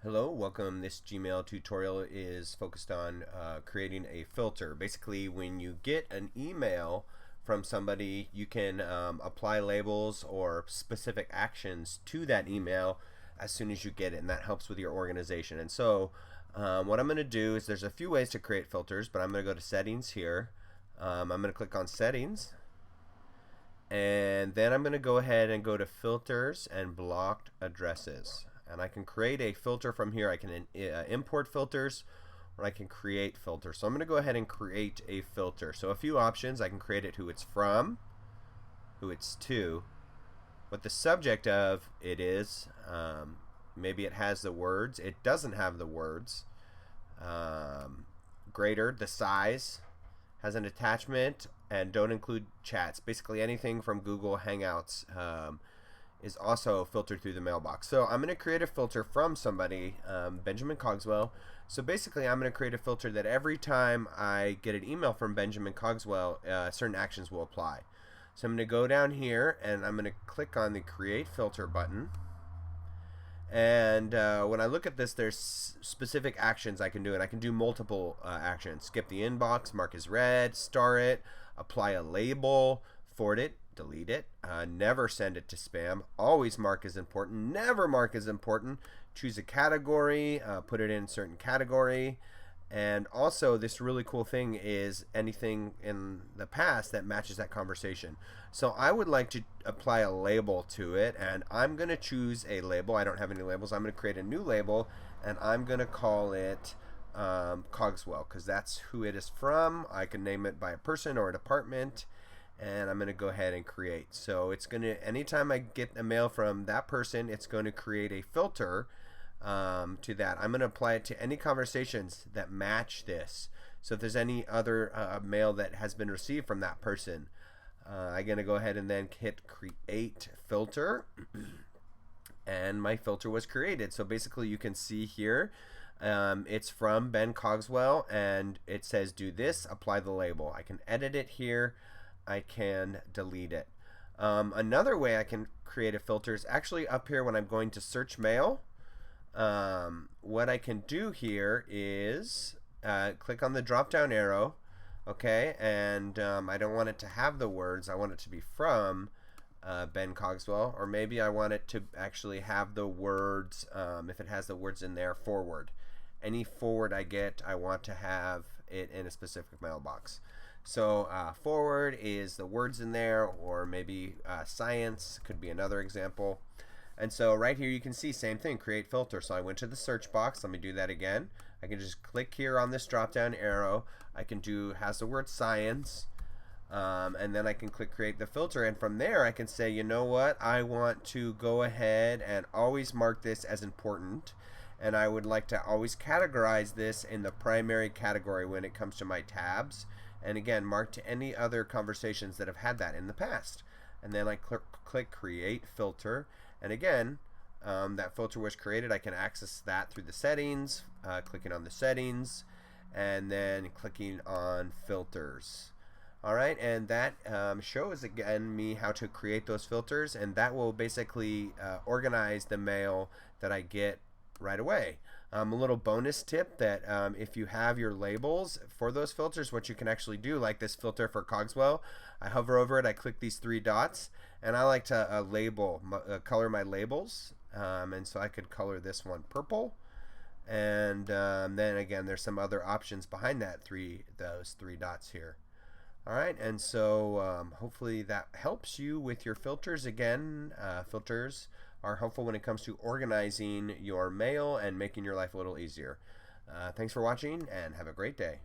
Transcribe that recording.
Hello, welcome. This Gmail tutorial is focused on creating a filter. Basically, when you get an email from somebody, you can apply labels or specific actions to that email as soon as you get it, and that helps with your organization. And so what I'm going to do is there's a few ways to create filters, but I'm going to go to settings here. I'm going to click on settings, and then I'm going to go ahead and go to filters and blocked addresses. And I can create a filter from here. I can import filters, or I can create filters. So I'm going to go ahead and create a filter. So a few options. I can create it who it's from, who it's to, what the subject of it is. Maybe it has the words. It doesn't have the words. Greater, the size, has an attachment, and don't include chats. Basically anything from Google Hangouts is also filtered through the mailbox. So I'm going to create a filter from somebody, Benjamin Cogswell. So basically I'm going to create a filter that every time I get an email from Benjamin Cogswell, certain actions will apply. So I'm going to go down here and I'm going to click on the create filter button. And when I look at this, there's specific actions I can do, and I can do multiple actions. Skip the inbox, mark as read, star it, apply a label, forward it, delete it, never send it to spam, always mark as important, never mark as important, choose a category, put it in a certain category, and also this really cool thing is anything in the past that matches that conversation. So I would like to apply a label to it, and I'm going to choose a label. I don't have any labels. I'm going to create a new label, and I'm going to call it Cogswell, because that's who it is from. I can name it by a person or a department, and I'm going to go ahead and create. So it's going to, anytime I get a mail from that person, it's going to create a filter to that. I'm going to apply it to any conversations that match this. So if there's any other mail that has been received from that person, I'm going to go ahead and then hit create filter, and my filter was created. So basically you can see here it's from Ben Cogswell, and it says do this, apply the label. I can edit it here, I can delete it. Another way I can create a filter is actually up here when I'm going to search mail. What I can do here is click on the drop down arrow, okay, and I don't want it to have the words. I want it to be from Ben Cogswell, or maybe I want it to actually have the words, if it has the words in there, forward. Any forward I get, I want to have it in a specific mailbox. So forward is the words in there, or maybe science could be another example. And so right here you can see same thing, create filter. So I went to the search box. Let me do that again. I can just click here on this drop down arrow. I can do has the word science, and then I can click create the filter, and from there I can say, you know what, I want to go ahead and always mark this as important, and I would like to always categorize this in the primary category when it comes to my tabs, and again mark to any other conversations that have had that in the past. And then I click create filter, and again that filter was created. I can access that through the settings, clicking on the settings, and then clicking on filters. Alright, and that shows again me how to create those filters, and that will basically organize the mail that I get right away. A little bonus tip that if you have your labels for those filters, what you can actually do, like this filter for Cogswell, I hover over it, I click these three dots, and I like to color my labels, and so I could color this one purple, and then again there's some other options behind those three dots here. Alright, and so hopefully that helps you with your filters. Again, filters are helpful when it comes to organizing your mail and making your life a little easier. Thanks for watching, and have a great day.